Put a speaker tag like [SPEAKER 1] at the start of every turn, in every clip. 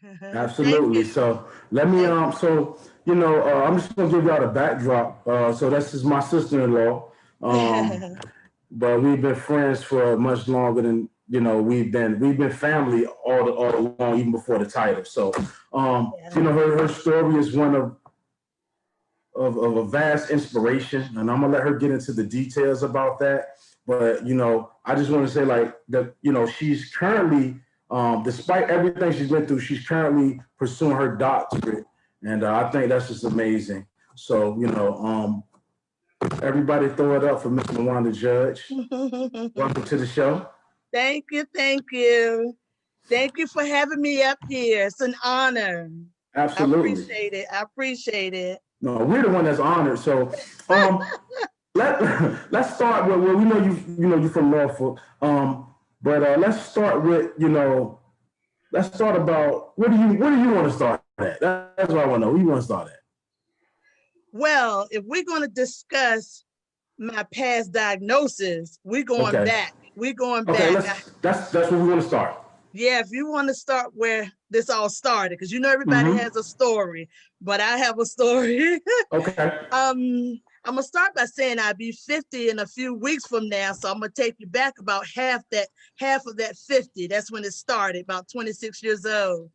[SPEAKER 1] Thank
[SPEAKER 2] Absolutely.
[SPEAKER 1] you.
[SPEAKER 2] So let me
[SPEAKER 1] Thank
[SPEAKER 2] I'm just gonna give y'all the backdrop. So this is my sister-in-law. Um,
[SPEAKER 1] you.
[SPEAKER 2] but we've been friends for much longer than we've been family all along, even before the title. So
[SPEAKER 1] Yeah.
[SPEAKER 2] her story is one of a vast inspiration, and I'm gonna let her get into the details about that. But I just want to say like that, she's currently, despite everything she's been through, she's currently pursuing her doctorate, and I think that's just amazing. So everybody throw it up for Miss LaWanda Judge. Welcome to the show.
[SPEAKER 1] Thank you. Thank you. Thank you for having me up here. It's an honor. I
[SPEAKER 2] Absolutely.
[SPEAKER 1] appreciate it. I appreciate it.
[SPEAKER 2] No, we're the one that's honored. So let's start with, well, we know you're from Norfolk. But let's start with, let's start about, where do you want to start at? That's what I want to know. Where you want to start at?
[SPEAKER 1] Well, if we're going to discuss my past diagnosis, we're going
[SPEAKER 2] Okay.
[SPEAKER 1] back. We're going
[SPEAKER 2] Okay,
[SPEAKER 1] back.
[SPEAKER 2] that's where we want to start.
[SPEAKER 1] Yeah, if you want to start where this all started, because everybody
[SPEAKER 2] Mm-hmm.
[SPEAKER 1] has a story, but I have a story.
[SPEAKER 2] Okay.
[SPEAKER 1] I'm gonna start by saying I'll be 50 in a few weeks from now, so I'm gonna take you back about half of that 50. That's when it started, about 26 years old,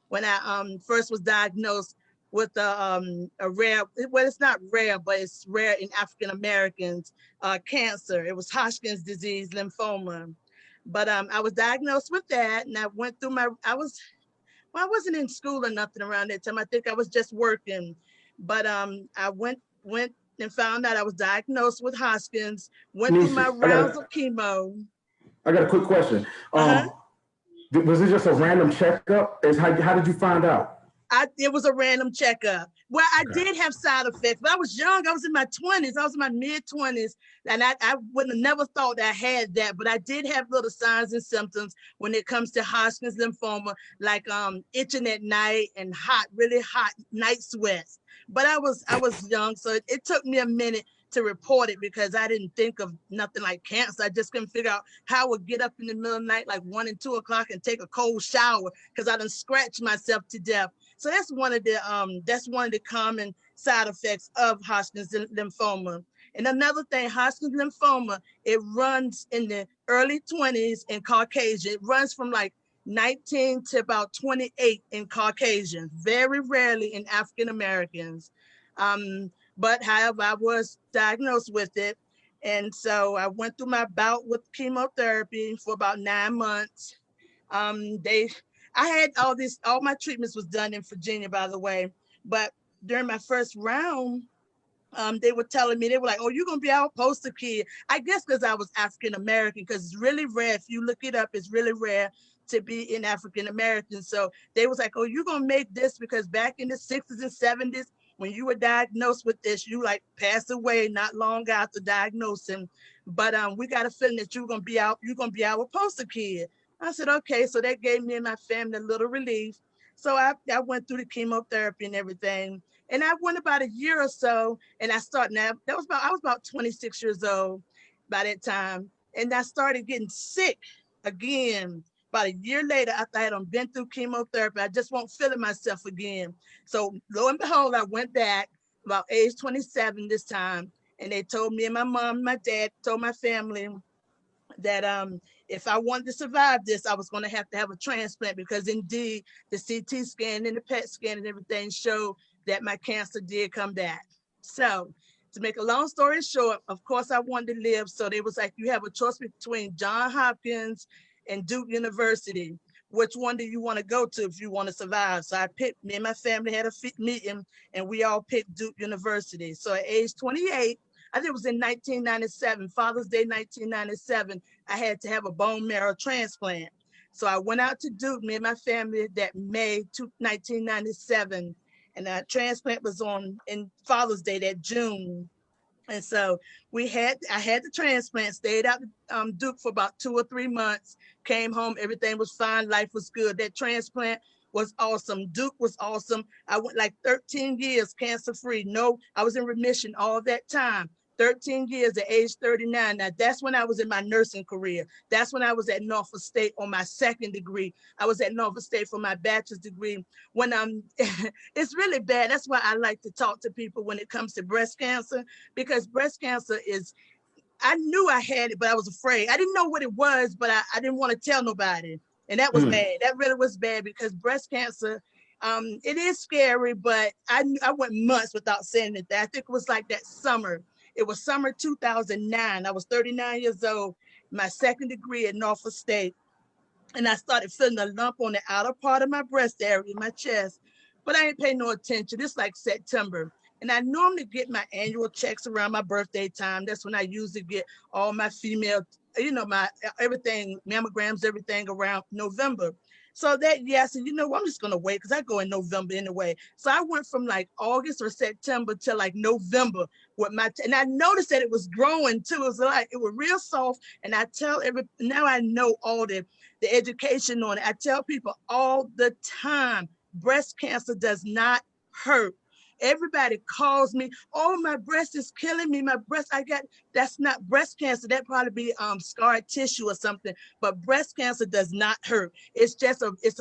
[SPEAKER 1] when I first was diagnosed with a rare, well, it's not rare, but it's rare in African Americans, cancer. It was Hodgkin's disease, lymphoma. But I was diagnosed with that, and I went through I wasn't in school or nothing around that time. I think I was just working. But I went and found out I was diagnosed with Hodgkin's, went through my
[SPEAKER 2] Nisi,
[SPEAKER 1] rounds of chemo.
[SPEAKER 2] I got a quick question.
[SPEAKER 1] Uh-huh.
[SPEAKER 2] Was it just a random checkup? How did you find out?
[SPEAKER 1] It was a random checkup. Well, I
[SPEAKER 2] Okay.
[SPEAKER 1] did have side effects, but I was young. I was in my 20s. I was in my mid 20s. And I would have never thought I had that, but I did have little signs and symptoms when it comes to Hodgkin's lymphoma, like itching at night and really hot night sweats. But I was young, so it took me a minute to report it because I didn't think of nothing like cancer. I just couldn't figure out how I would get up in the middle of the night, like 1 and 2 o'clock, and take a cold shower because I done scratched myself to death. So that's one of the common side effects of Hodgkin's lymphoma. And another thing, Hodgkin's lymphoma, it runs in the early 20s in Caucasian. It runs from like 19 to about 28 in Caucasians, very rarely in African Americans. But however, I was diagnosed with it. And so I went through my bout with chemotherapy for about 9 months. They I had all my treatments was done in Virginia, by the way. But during my first round, they were telling me, they were like, "Oh, you're gonna be our poster kid." I guess because I was African American, because it's really rare. If you look it up, it's really rare to be in African American. So they was like, "Oh, you're gonna make this because back in the 60s and 70s, when you were diagnosed with this, you like passed away not long after diagnosing. But we got a feeling that you're gonna be our poster kid." I said, "Okay." So that gave me and my family a little relief. So I went through the chemotherapy and everything. And I went about a year or so, and I started now. I was about 26 years old by that time, and I started getting sick again. About a year later, after I had been through chemotherapy, I just won't feeling myself again. So lo and behold, I went back about age 27 this time, and they told me and my mom, my dad, told my family that if I wanted to survive this, I was going to have a transplant because indeed the CT scan and the PET scan and everything showed that my cancer did come back. So to make a long story short, of course I wanted to live. So they was like, you have a choice between Johns Hopkins and Duke University. Which one do you want to go to if you want to survive? So I picked, me and my family had a meeting and we all picked Duke University. So at age 28, I think it was in 1997, Father's Day 1997, I had to have a bone marrow transplant. So I went out to Duke, me and my family, that May 1997, and that transplant was on in Father's Day that June. And so I had the transplant, stayed out Duke for about 2 or 3 months, came home, everything was fine, life was good. That transplant was awesome. Duke was awesome. I went like 13 years cancer free. No, I was in remission all that time. 13 years at age 39. Now, that's when I was in my nursing career. That's when I was at Norfolk State on my second degree. I was at Norfolk State for my bachelor's degree. When it's really bad. That's why I like to talk to people when it comes to breast cancer, because breast cancer is, I knew I had it, but I was afraid. I didn't know what it was, but I didn't want to tell nobody. And that was bad. That really was bad, because breast cancer, it is scary, but I went months without saying it. I think it was like that summer. It was summer 2009. I was 39 years old, my second degree at Norfolk State. And I started feeling a lump on the outer part of my breast area, my chest. But I ain't pay no attention. It's like September. And I normally get my annual checks around my birthday time. That's when I usually get all my female, my everything, mammograms, everything around November. So that, yeah, I said, you know what, I'm just going to wait, because I go in November anyway. So I went from like August or September to like November with and I noticed that it was growing too. It was real soft. And I tell now I know all the education on it. I tell people all the time, breast cancer does not hurt. Everybody calls me, oh, my breast is killing me. That's not breast cancer. That probably be scar tissue or something. But breast cancer does not hurt. It's just it's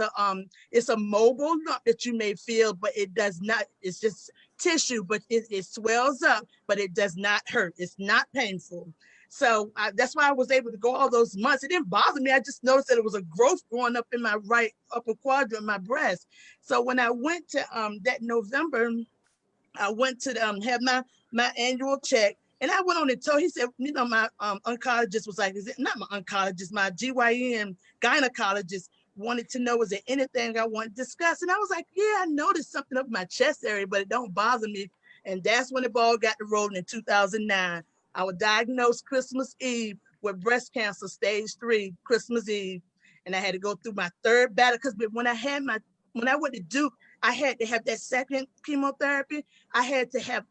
[SPEAKER 1] a mobile lump that you may feel, but it does not. It's just tissue, but it swells up, but it does not hurt. It's not painful. So that's why I was able to go all those months. It didn't bother me. I just noticed that it was a growth growing up in my right upper quadrant of my breast. So when I went to that November, I went to have my annual check, and I went on and told, he said, my oncologist was like, is it not my oncologist, my GYN gynecologist wanted to know, was there anything I want to discuss? And I was like, yeah, I noticed something up my chest area, but it don't bother me. And that's when the ball got to rolling in 2009. I was diagnosed Christmas Eve with breast cancer, stage 3, Christmas Eve. And I had to go through my third battle, because when I went to Duke, I had to have that second chemotherapy. I had to have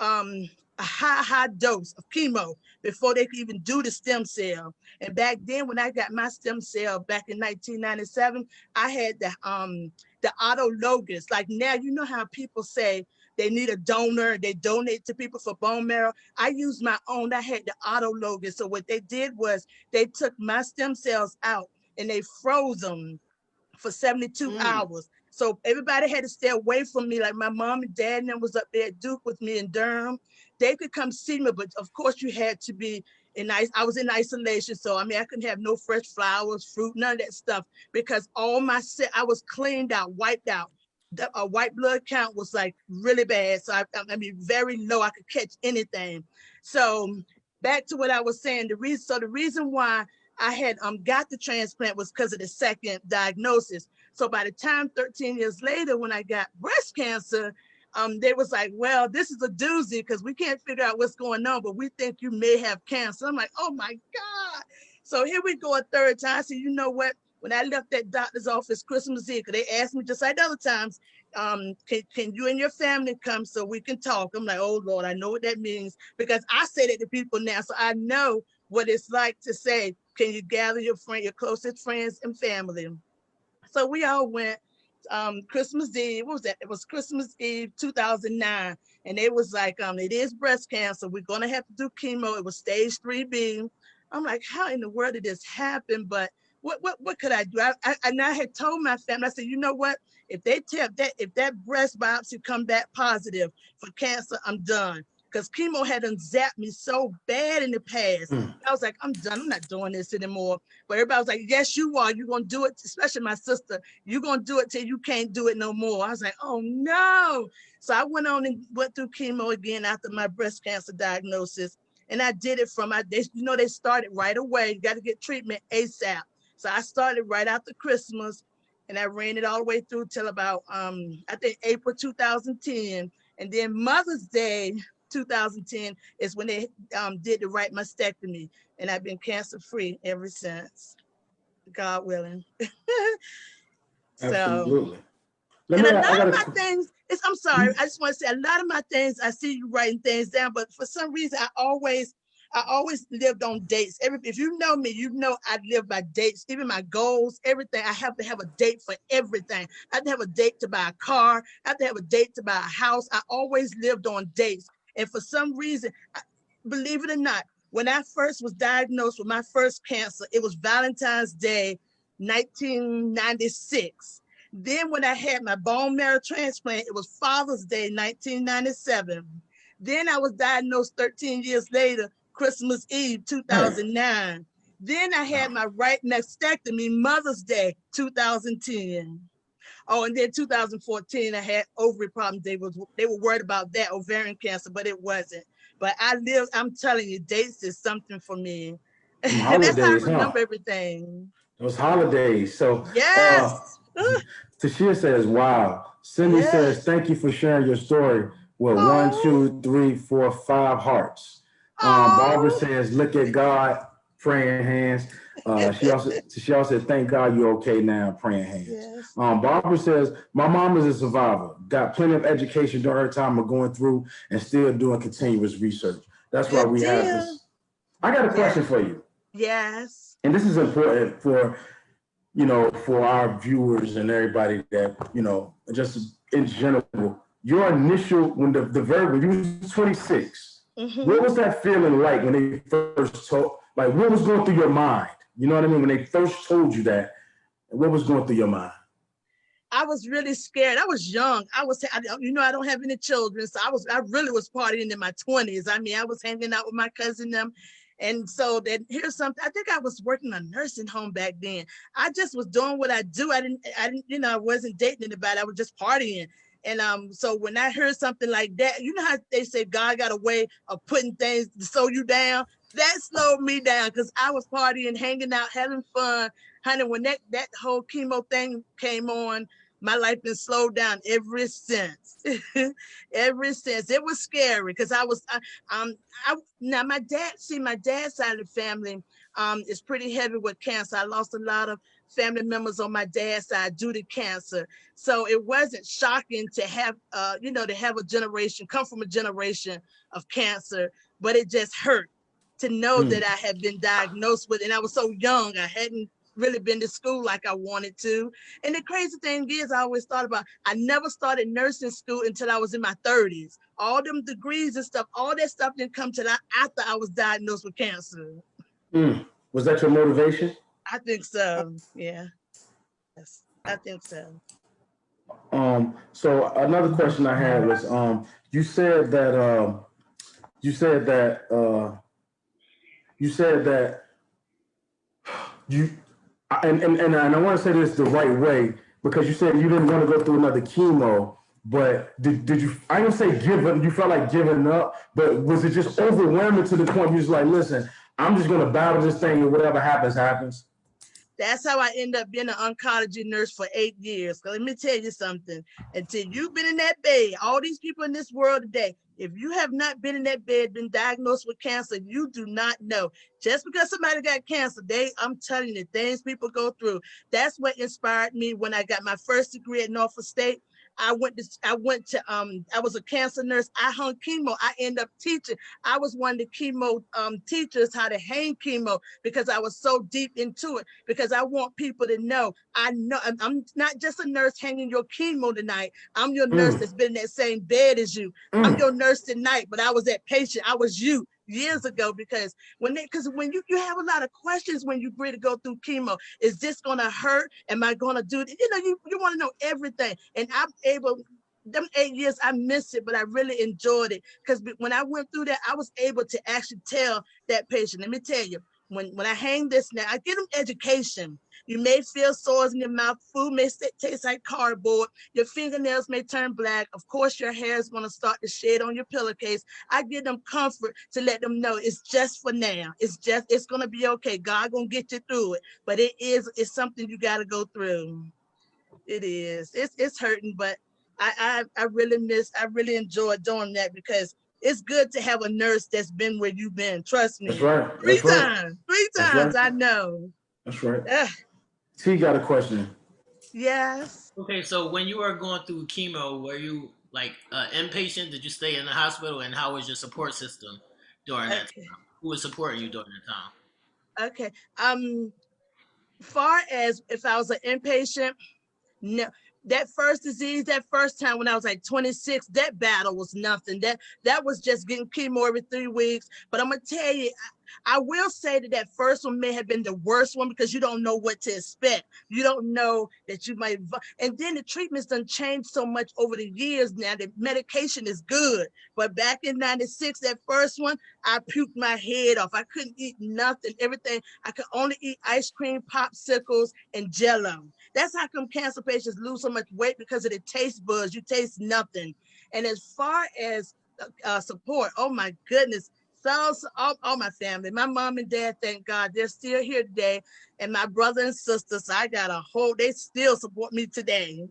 [SPEAKER 1] a high dose of chemo before they could even do the stem cell. And back then, when I got my stem cell back in 1997, I had the autologous. Like now, you know how people say they need a donor, they donate to people for bone marrow. I used my own. I had the autologous. So what they did was they took my stem cells out and they froze them for 72 hours. So everybody had to stay away from me. Like my mom and dad and them was up there at Duke with me in Durham. They could come see me, but of course you had to be I was in isolation. So, I couldn't have no fresh flowers, fruit, none of that stuff, because I was cleaned out, wiped out. The white blood count was like really bad. So very low. I could catch anything. So back to what I was saying, the reason why I had got the transplant was because of the second diagnosis. So by the time 13 years later, when I got breast cancer, they was like, well, this is a doozy, because we can't figure out what's going on, but we think you may have cancer. I'm like, oh my God. So here we go a third time. I said, you know what? When I left that doctor's office Christmas Eve, because they asked me just like other times, can you and your family come so we can talk? I'm like, oh Lord, I know what that means, because I say that to people now. So I know what it's like to say, can you gather your closest friends and family? So we all went Christmas Eve. What was that? It was Christmas Eve 2009. And they was like, it is breast cancer. We're going to have to do chemo. It was stage 3B. I'm like, how in the world did this happen? But what could I do? I had told my family, I said, you know what? If that breast biopsy come back positive for cancer, I'm done. Because chemo had zapped me so bad in the past. I was like, I'm done. I'm not doing this anymore. But everybody was like, yes, you are. You're going to do it, especially my sister. You're going to do it till you can't do it no more. I was like, oh, no. So I went on and went through chemo again after my breast cancer diagnosis. And I did it they started right away. You got to get treatment ASAP. So I started right after Christmas. And I ran it all the way through till about, I think, April 2010. And then Mother's Day 2010 is when they did the right mastectomy, and I've been cancer-free ever since, God willing.
[SPEAKER 2] Absolutely.
[SPEAKER 1] And a lot of my things, I'm sorry, I just want to say, a lot of my things, I see you writing things down, but for some reason, I always lived on dates. If you know me, you know I live by dates, even my goals, everything. I have to have a date for everything. I have to have a date to buy a car. I have to have a date to buy a house. I always lived on dates. And for some reason, believe it or not, when I first was diagnosed with my first cancer, it was Valentine's Day, 1996. Then when I had my bone marrow transplant, it was Father's Day, 1997. Then I was diagnosed 13 years later, Christmas Eve, 2009. Then I had my right mastectomy, Mother's Day, 2010. Oh, and then 2014, I had ovary problems. They were worried about that ovarian cancer, but it wasn't. But I'm telling you, dates is something for me. And that's how I
[SPEAKER 2] Holidays, huh?
[SPEAKER 1] remember everything.
[SPEAKER 2] Those holidays. So
[SPEAKER 1] Yes.
[SPEAKER 2] Tashia says, wow. Cindy says,
[SPEAKER 1] Yes.
[SPEAKER 2] thank you for sharing your story with one,
[SPEAKER 1] Oh.
[SPEAKER 2] two, three, four, five hearts. Barbara
[SPEAKER 1] Oh.
[SPEAKER 2] says, look at God, praying hands. She also said, thank God you're okay now, praying hands.
[SPEAKER 1] Yes.
[SPEAKER 2] Barbara says, my mom is a survivor, got plenty of education during her time of going through and still doing continuous research. That's why
[SPEAKER 1] Good
[SPEAKER 2] we have
[SPEAKER 1] deal.
[SPEAKER 2] this. I got a question for you.
[SPEAKER 1] Yes.
[SPEAKER 2] And this is important for for our viewers and everybody that, just in general, your initial, when when you was 26, what was that feeling like when they first told, like what was going through your mind? You know what I mean? When they first told you that, what was going through your mind?
[SPEAKER 1] I was really scared. I was young. I don't have any children. So I really was partying in my 20s. I mean, I was hanging out with my cousin them. And so then here's something. I think I was working a nursing home back then. I just was doing what I do. I didn't, I wasn't dating anybody. I was just partying. And so when I heard something like that, you know how they say God got a way of putting things to slow you down? That slowed me down because I was partying, hanging out, having fun. Honey, when that whole chemo thing came on, my life been slowed down ever since. Ever since. It was scary because now my dad's side of the family is pretty heavy with cancer. I lost a lot of family members on my dad's side due to cancer. So it wasn't shocking to have to have a generation come from a generation of cancer, but it just hurt to know that I had been diagnosed with, and I was so young, I hadn't really been to school like I wanted to. And the crazy thing is, I always thought about, I never started nursing school until I was in my 30s. All them degrees and stuff, all that stuff didn't come till after I was diagnosed with cancer.
[SPEAKER 2] Was that your motivation?
[SPEAKER 1] I think so. Yeah. Yes, I think so.
[SPEAKER 2] So another question I had was, you said that you said that you said that you and I want to say this the right way, because you said you didn't want to go through another chemo, but did you, I didn't say give up, you felt like giving up, but was it just overwhelming to the point you was like, listen, I'm just going to battle this thing and whatever happens, happens?
[SPEAKER 1] That's how I ended up being an oncology nurse for 8 years. Let me tell you something. Until you've been in that bed, all these people in this world today, if you have not been in that bed, been diagnosed with cancer, you do not know. Just because somebody got cancer, I'm telling you, the things people go through. That's what inspired me when I got my first degree at Norfolk State. I was a cancer nurse. I hung chemo. I ended up teaching. I was one of the chemo teachers how to hang chemo because I was so deep into it. Because I want people to know, I'm not just a nurse hanging your chemo tonight. I'm your nurse that's been in that same bed as you. I'm your nurse tonight, but I was that patient. I was you years ago, because when you have a lot of questions when you agree to go through chemo. Is this gonna hurt? Am I gonna do it? You want to know everything. And I'm able, them 8 years, I missed it, but I really enjoyed it. Because when I went through that, I was able to actually tell that patient, let me tell you, when I hang this now, I give them education. You may feel sores in your mouth. Food may taste like cardboard. Your fingernails may turn black. Of course, your hair is going to start to shed on your pillowcase. I give them comfort to let them know it's just for now. It's going to be okay. God going to get you through it. But it's something you got to go through. It is. It's hurting, but I really enjoy doing that, because it's good to have a nurse that's been where you've been. Trust me.
[SPEAKER 2] That's right.
[SPEAKER 1] Three
[SPEAKER 2] That's right.
[SPEAKER 1] times.
[SPEAKER 2] That's right.
[SPEAKER 1] I know.
[SPEAKER 2] That's right. T got a question.
[SPEAKER 1] Yes.
[SPEAKER 3] Okay, so when you were going through chemo, were you like inpatient? Did you stay in the hospital? And how was your support system during that
[SPEAKER 1] Okay.
[SPEAKER 3] time? Who was supporting you during that time?
[SPEAKER 1] Okay. Far as if I was an inpatient, no. that first disease, that first time when I was like 26, that battle was nothing. That was just getting chemo every 3 weeks. But I'm gonna tell you, I will say that that first one may have been the worst one because you don't know what to expect. You don't know that you might, and then the treatments done changed so much over the years now. The medication is good, but back in '96, that first one, I puked my head off. I couldn't eat nothing, everything. I could only eat ice cream, popsicles, and Jello. That's how come cancer patients lose so much weight, because of the taste buds. You taste nothing. And as far as support, oh my goodness. So all my family, my mom and dad, thank God, they're still here today. And my brother and sister, so I got they still support me today.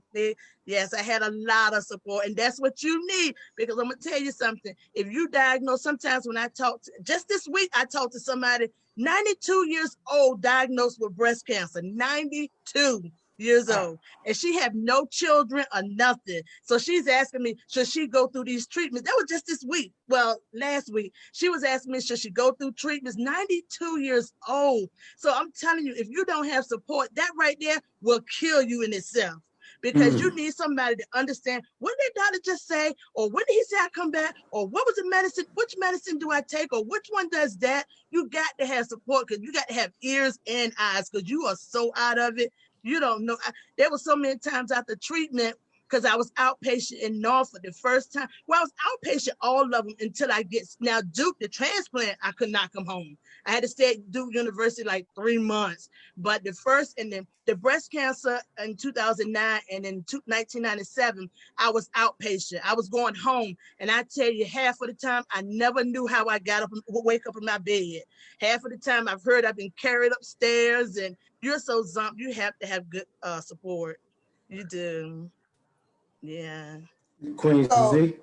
[SPEAKER 1] Yes, I had a lot of support, and that's what you need, because I'm gonna tell you something. If you diagnose, sometimes when just this week, I talked to somebody, 92 years old, diagnosed with breast cancer, 92 years old, and she had no children or nothing. So she's asking me, should she go through these treatments? That was just this week. Well, last week, she was asking me, should she go through treatments? 92 years old. So I'm telling you, if you don't have support, that right there will kill you in itself. Because you need somebody to understand, what did the doctor just say? Or when did he say I come back? Or what was the medicine? Which medicine do I take? Or which one does that? You got to have support, because you got to have ears and eyes, because you are so out of it. You don't know. There were so many times after treatment, because I was outpatient in Norfolk the first time. Well, I was outpatient all of them until now Duke, the transplant, I could not come home. I had to stay at Duke University like 3 months. But the first, and then the breast cancer in 2009 and in 1997, I was outpatient. I was going home. And I tell you, half of the time, I never knew how I got up and wake up in my bed. Half of the time I've been carried upstairs, and you're so zombie. You have to have good support. You do. Yeah.
[SPEAKER 2] Queen
[SPEAKER 4] So
[SPEAKER 2] Z.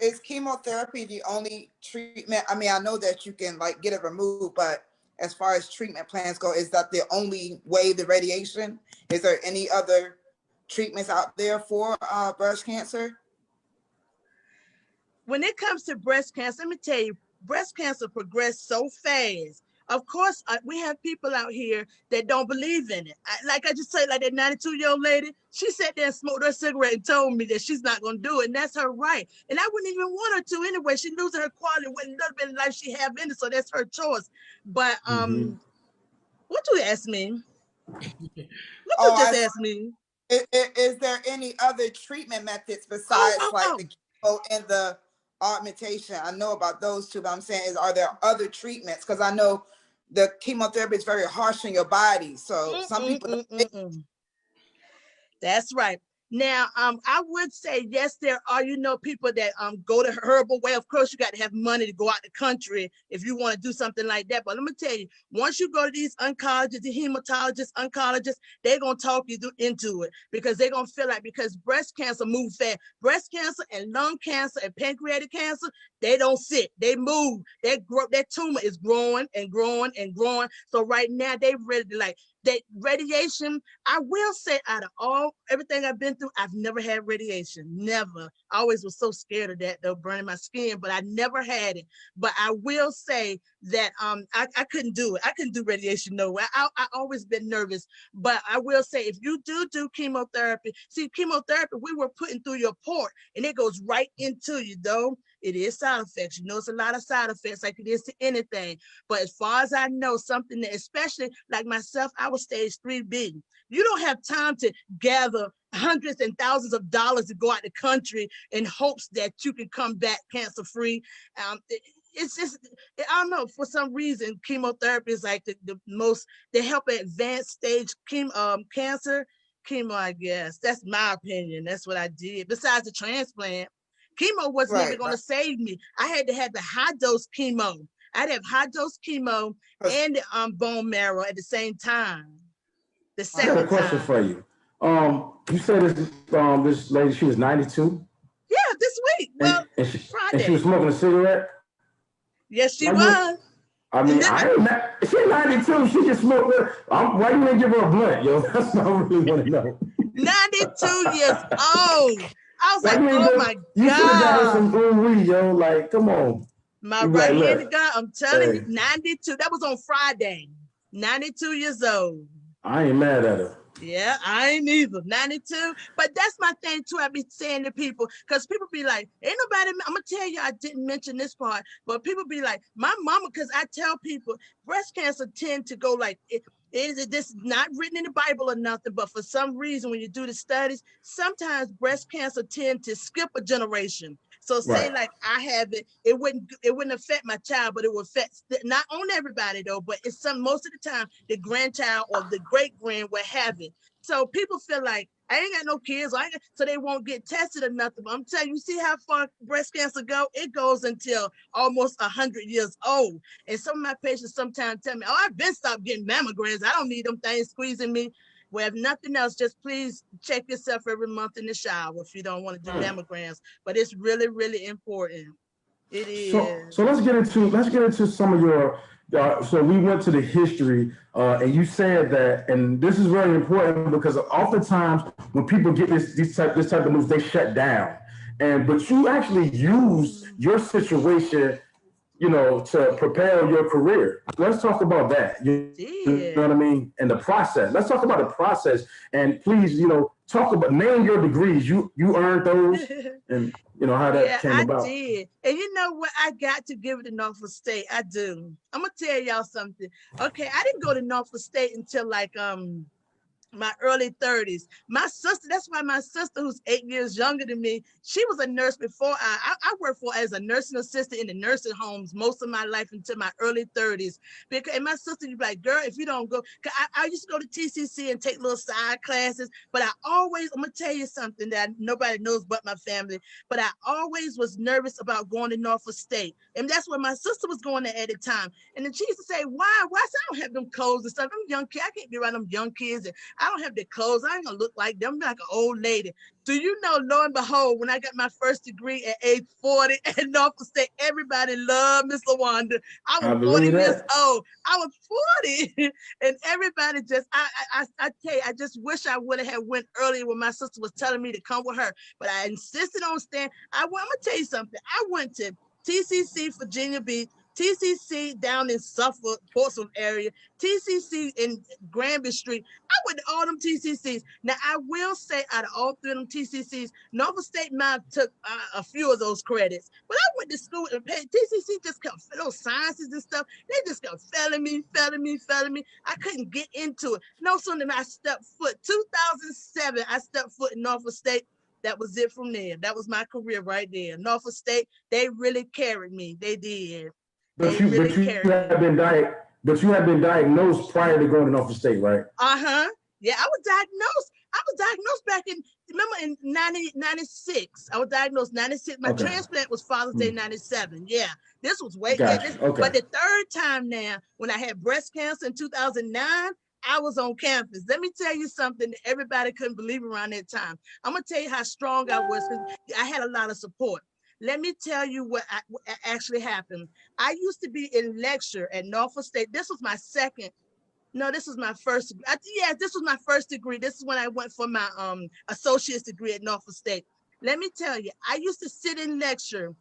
[SPEAKER 4] is chemotherapy the only treatment? I mean, I know that you can like get it removed, but as far as treatment plans go, is that the only way, the radiation? Is there any other treatments out there for breast cancer?
[SPEAKER 1] When it comes to breast cancer, let me tell you, breast cancer progressed so fast. Of course, we have people out here that don't believe in it. Like I just said, like that 92-year-old lady, she sat there and smoked her cigarette and told me that she's not going to do it. And that's her right. And I wouldn't even want her to anyway. She's losing her quality with another bit of life she have in it. So that's her choice. But what you ask me? Look what you just asked me.
[SPEAKER 4] Is there any other treatment methods besides the chemo and the augmentation? I know about those two, but I'm saying, are there other treatments? Because I know the chemotherapy is very harsh on your body. So some people
[SPEAKER 1] That's right. Now, I would say, yes, there are, people that go the herbal way. Of course, you got to have money to go out the country if you want to do something like that. But let me tell you, once you go to these oncologists, the hematologists, oncologists, they're going to talk you into it, because they're going to feel like, because breast cancer moves fast. Breast cancer and lung cancer and pancreatic cancer, they don't sit, they move. That tumor is growing and growing and growing. So right now, they're ready to that radiation. I will say, out of everything I've been through, I've never had radiation. Never. I always was so scared of that, though, burning my skin, but I never had it. But I will say that I couldn't do it. I couldn't do radiation no way. I always been nervous. But I will say, if you do chemotherapy, see, chemotherapy, we were putting through your port, and it goes right into you, though. It is side effects. It's a lot of side effects, like it is to anything. But as far as I know, something that, especially like myself, I was stage 3B. You don't have time to gather hundreds and thousands of dollars to go out the country in hopes that you can come back cancer-free. It's just, I don't know, for some reason, chemotherapy is like the most, they help advanced stage cancer. Chemo, I guess. That's my opinion. That's what I did. Besides the transplant. Chemo wasn't even going to save me. I had to have the high dose chemo. I'd have high dose chemo and the bone marrow at the same time. The second time.
[SPEAKER 2] I got a question for you. You said this lady, she was 92?
[SPEAKER 1] Yeah, this week. Well, Friday.
[SPEAKER 2] And she was smoking a cigarette?
[SPEAKER 1] Yes, she was.
[SPEAKER 2] I mean, she's 92. She just smoked her. Why you ain't give her a blunt, yo? That's what I really want to know.
[SPEAKER 1] 92 years old. I was like, oh my God.
[SPEAKER 2] You should have got her some weed, yo. Like, come on.
[SPEAKER 1] My right-handed guy, I'm telling you, 92. That was on Friday. 92 years old.
[SPEAKER 2] I ain't mad at her.
[SPEAKER 1] Yeah, I ain't either. 92. But that's my thing too. I be saying to people, because people be like, ain't nobody, I'm gonna tell you, I didn't mention this part, but people be like, my mama, because I tell people breast cancer tend to go like this is not written in the Bible or nothing, but for some reason when you do the studies, sometimes breast cancer tend to skip a generation. So say
[SPEAKER 2] Right.
[SPEAKER 1] like I have it, it wouldn't affect my child, but it would affect not on everybody though, but it's some most of the time the grandchild or the great grand will have it. So people feel like I ain't got no kids, so they won't get tested or nothing. But I'm telling you, see how far breast cancer go? It goes until almost 100 years old. And some of my patients sometimes tell me, "Oh, I've been stopped getting mammograms. I don't need them things squeezing me." Well, if nothing else, just please check yourself every month in the shower if you don't want to do mammograms. But it's really, really important. It
[SPEAKER 2] So
[SPEAKER 1] is.
[SPEAKER 2] let's get into some of your. So we went to the history, and you said that, and this is very important because oftentimes when people get this type of news, they shut down. But you actually use your situation, to propel your career. Let's talk about that. You know what I
[SPEAKER 1] Did.
[SPEAKER 2] mean? And the process. Let's talk about the process. And please, name your degrees. You earned those, and how that
[SPEAKER 1] Yeah,
[SPEAKER 2] came
[SPEAKER 1] I
[SPEAKER 2] about.
[SPEAKER 1] did. And you know what? I got to give it to Norfolk State. I do. I'm gonna tell y'all something. Okay, I didn't go to Norfolk State until like my early 30s. My sister, that's why my sister, who's 8 years younger than me, she was a nurse before I worked for as a nursing assistant in the nursing homes most of my life until my early 30s. Because and my sister, you'd be like, girl, if you don't go, cause I used to go to TCC and take little side classes, but I'm gonna tell you something that nobody knows but my family, but I always was nervous about going to Norfolk State. And that's where my sister was going at the time. And then she used to say, why? Why? I don't have them clothes and stuff. Them young kids, I can't be around them young kids. And I don't have the clothes. I ain't gonna look like them. I'm like an old lady. Do you know, lo and behold, when I got my first degree at age 40 at Norfolk State, everybody loved Miss LaWanda. I was
[SPEAKER 2] I
[SPEAKER 1] 40
[SPEAKER 2] believe
[SPEAKER 1] years
[SPEAKER 2] that.
[SPEAKER 1] old. I was 40. And everybody just, I tell you, I just wish I would have went earlier when my sister was telling me to come with her. But I insisted on staying. I'm gonna tell you something. I went to TCC, Virginia Beach, TCC down in Suffolk, Portsmouth area, TCC in Granby Street. I went to all them TCCs. Now, I will say out of all three of them TCCs, Nova State Mount took a few of those credits. But I went to school and paid. TCC just kept, those sciences and stuff, they just kept failing me. I couldn't get into it. No sooner than I stepped foot, 2007, I stepped foot in Norfolk State. That was it from there. That was my career right there. Norfolk State, they really carried me. They did.
[SPEAKER 2] But
[SPEAKER 1] They
[SPEAKER 2] you
[SPEAKER 1] really
[SPEAKER 2] but you
[SPEAKER 1] carried
[SPEAKER 2] have
[SPEAKER 1] me.
[SPEAKER 2] been but you have been diagnosed prior to going to Norfolk State, right?
[SPEAKER 1] Uh-huh. Yeah, I was diagnosed. I was diagnosed back in, remember in 96. I was diagnosed 96. My
[SPEAKER 2] Okay.
[SPEAKER 1] transplant was Father's Day 97. Yeah. This was
[SPEAKER 2] Got
[SPEAKER 1] this,
[SPEAKER 2] you. Okay.
[SPEAKER 1] but the third time now, when I had breast cancer in 2009, I was on campus. Let me tell you something that everybody couldn't believe around that time. I'm gonna tell you how strong I was because I had a lot of support. Let me tell you what actually happened. I used to be in lecture at Norfolk State. This was my second. No, this was my first. Yeah, this was my first degree. This is when I went for my associate's degree at Norfolk State. Let me tell you, I used to sit in lecture.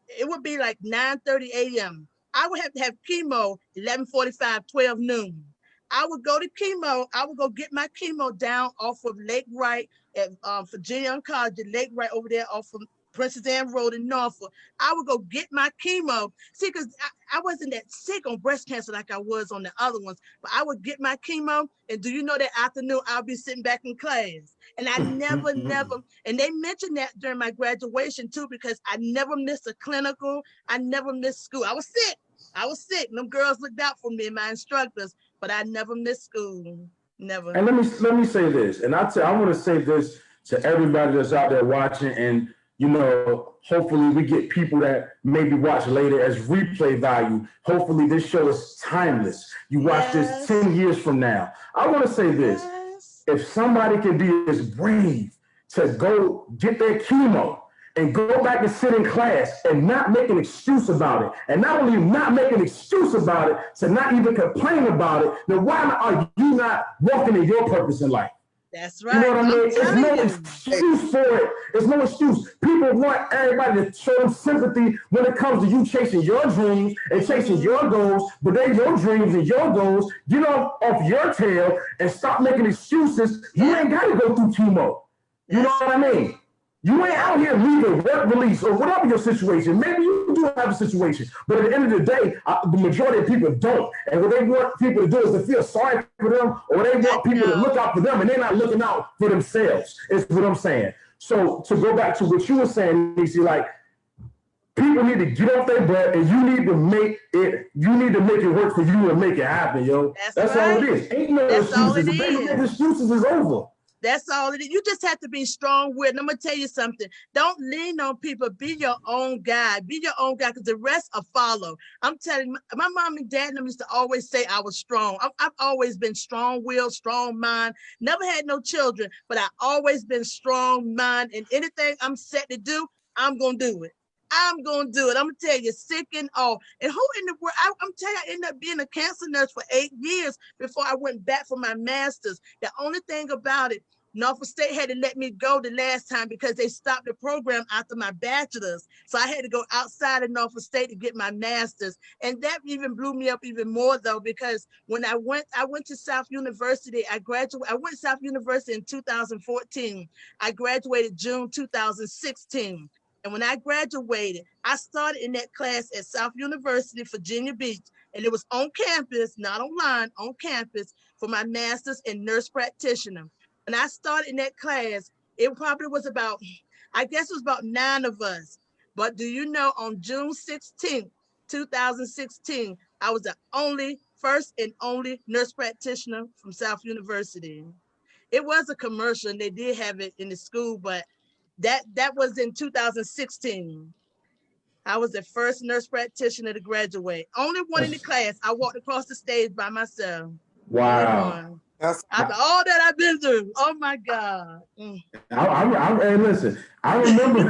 [SPEAKER 1] It would be like 9:30 a.m. I would have to have chemo 11:45, 12 noon. I would go to chemo. I would go get my chemo down off of Lake Wright at Virginia Oncology, Lake Wright over there off of Princess Anne Road in Norfolk. I would go get my chemo. See, because I wasn't that sick on breast cancer like I was on the other ones, but I would get my chemo. And do you know that afternoon I'll be sitting back in class? And I never, and they mentioned that during my graduation too, because I never missed a clinical. I never missed school. I was sick. And them girls looked out for me and my instructors, but I never missed school. Never.
[SPEAKER 2] And let me say this, and I want to say this to everybody that's out there watching, and hopefully we get people that maybe watch later as replay value. Hopefully this show is timeless. You watch this 10 years from now. I want to say this: if somebody can be as brave to go get their chemo and go back and sit in class and not make an excuse about it, and not only not make an excuse about it, to not even complain about it, then why are you not walking in your purpose in life?
[SPEAKER 1] That's
[SPEAKER 2] You know
[SPEAKER 1] right.
[SPEAKER 2] what I
[SPEAKER 1] I'm
[SPEAKER 2] mean? It's no
[SPEAKER 1] telling you.
[SPEAKER 2] excuse for it. It's no excuse. People want everybody to show them sympathy when it comes to you chasing your dreams and chasing your goals, but then your dreams and your goals, get off your tail and stop making excuses. You
[SPEAKER 1] Yeah,
[SPEAKER 2] ain't got to go through chemo. You know
[SPEAKER 1] that's
[SPEAKER 2] what I
[SPEAKER 1] right.
[SPEAKER 2] mean? You ain't
[SPEAKER 1] Yeah,
[SPEAKER 2] out here leaving work release or whatever your situation. Maybe you do have a situation, but at the end of the day, the majority of people don't. And what they want people to do is to feel sorry for them, or they
[SPEAKER 1] I
[SPEAKER 2] want people to look
[SPEAKER 1] know.
[SPEAKER 2] out for them, and they're not looking out for themselves. Is what I'm saying. So to go back to what you were saying, Niecy, like people need to get off their butt, and you need to make it. You need to make it work for you and make it happen, yo.
[SPEAKER 1] That's
[SPEAKER 2] That's all it
[SPEAKER 1] right.
[SPEAKER 2] is. Ain't no
[SPEAKER 1] That's all
[SPEAKER 2] excuses.
[SPEAKER 1] it
[SPEAKER 2] If they don't make
[SPEAKER 1] is.
[SPEAKER 2] excuses, it's over.
[SPEAKER 1] That's all it is. You just have to be strong-willed. I'm gonna tell you something. Don't lean on people. Be your own guy. Be your own guy, because the rest will follow. I'm telling you, my mom and dad used to always say I was strong. I've always been strong-willed, strong mind. Never had no children, but I always been strong mind. And anything I'm set to do, I'm gonna do it. I'm gonna do it. I'm gonna tell you, sick and all. And who in the world? I'm telling you, I ended up being a cancer nurse for 8 years before I went back for my master's. The only thing about it, Norfolk State had to let me go the last time because they stopped the program after my bachelor's. So I had to go outside of Norfolk State to get my master's. And that even blew me up even more though, because when I went to South University. I went to South University in 2014. I graduated June 2016. And when I graduated, I started in that class at South University, Virginia Beach. And it was on campus, not online, on campus for my master's in nurse practitioner. When I started in that class, it probably was about, I guess it was about 9 of us. But do you know, on June 16th, 2016, I was the first and only nurse practitioner from South University. It was a commercial and they did have it in the school, but that was in 2016. I was the first nurse practitioner to graduate. Only one in the
[SPEAKER 2] That's,
[SPEAKER 1] class. I walked across the stage by myself. Only
[SPEAKER 2] wow.
[SPEAKER 1] one.
[SPEAKER 4] That's
[SPEAKER 1] After all that I've been through. Oh my God.
[SPEAKER 2] Hey, listen. I remember.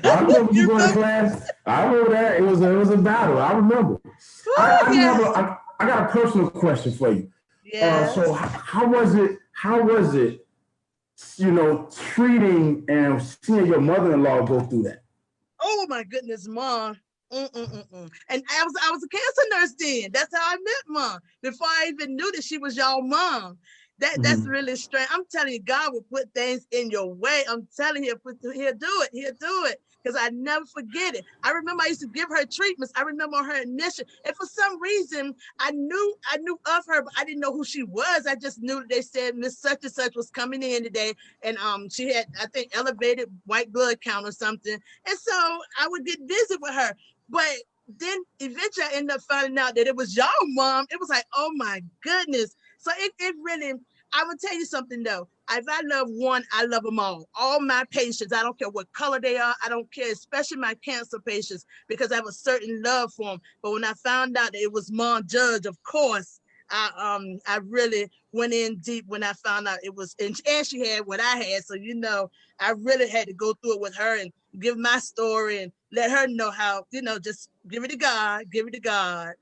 [SPEAKER 2] I remember you
[SPEAKER 1] You
[SPEAKER 2] going to
[SPEAKER 1] remember?
[SPEAKER 2] class. I remember that it was a battle. I remember.
[SPEAKER 1] Oh,
[SPEAKER 2] I do have
[SPEAKER 1] yes.
[SPEAKER 2] I got a personal question for you. So
[SPEAKER 1] Yes.
[SPEAKER 2] how was it? How was it? Treating and seeing your mother-in-law go through that.
[SPEAKER 1] Oh my goodness, Mom. And I was a cancer nurse then. That's how I met Mom. Before I even knew that she was y'all mom. That's
[SPEAKER 2] Mhm.
[SPEAKER 1] really strange. I'm telling you, God will put things in your way. I'm telling you, he'll do it. He'll do it. Because I never forget it. I remember I used to give her treatments. I remember her admission. And for some reason, I knew of her, but I didn't know who she was. I just knew that they said Miss Such and Such was coming in today. And she had, I think, elevated white blood count or something. And so I would get visit with her. But then eventually I ended up finding out that it was y'all mom. It was like, oh my goodness. So it really, I will tell you something though. If I love one, I love them all. All my patients, I don't care what color they are. I don't care, especially my cancer patients, because I have a certain love for them. But when I found out that it was LaWanda Judge, of course, I really went in deep when I found out it was, and she had what I had. So, I really had to go through it with her and give my story and let her know how, just give it to God, give it to God.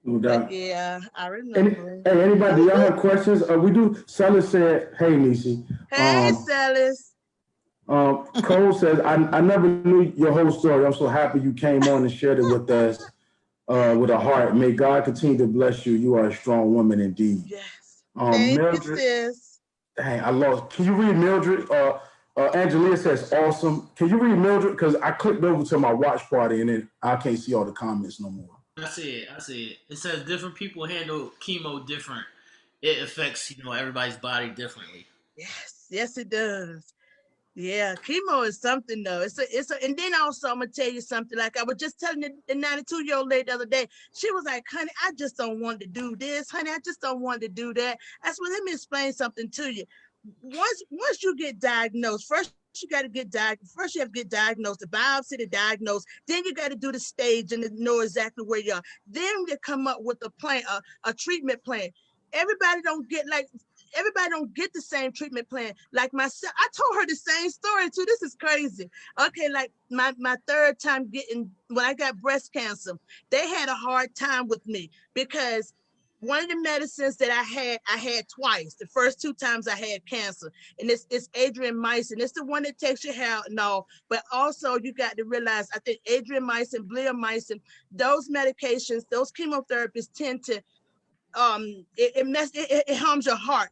[SPEAKER 2] No
[SPEAKER 1] But
[SPEAKER 2] doubt.
[SPEAKER 1] yeah, I
[SPEAKER 2] Any,
[SPEAKER 1] remember.
[SPEAKER 2] hey, anybody, do y'all have questions? We do. Seller said, "Hey, Niecy."
[SPEAKER 1] Hey, Cellis.
[SPEAKER 2] Cole says, I never knew your whole story. I'm so happy you came on and shared it with us with a heart. May God continue to bless you. You are a strong woman indeed.
[SPEAKER 1] Yes. Thank you,
[SPEAKER 2] Mildred,
[SPEAKER 1] sis.
[SPEAKER 2] dang, I lost. Can you read Mildred? Angelia says, awesome. Can you read Mildred? Because I clicked over to my watch party and then I can't see all the comments no more.
[SPEAKER 3] I see it. I see it. It says different people handle chemo different. It affects everybody's body differently.
[SPEAKER 1] Yes, yes, it does. Yeah, chemo is something though. And then also I'm gonna tell you something. Like I was just telling the 92-year-old lady the other day, she was like, honey, I just don't want to do this, honey. I just don't want to do that. I said, well, let me explain something to you. Once you get diagnosed, first you got to get diagnosed. First you have to get diagnosed, the biopsy to diagnose. Then you got to do the stage and know exactly where you are. Then you come up with a plan, a treatment plan. Everybody don't get the same treatment plan. Like myself, I told her the same story too. This is crazy. Okay, like my third time when I got breast cancer, they had a hard time with me because one of the medicines that I had twice. The first 2 times I had cancer, and it's adriamycin. It's the one that takes your hair and all, but also you got to realize, I think adriamycin, bleomycin, those medications, those chemotherapies tend to it harms your heart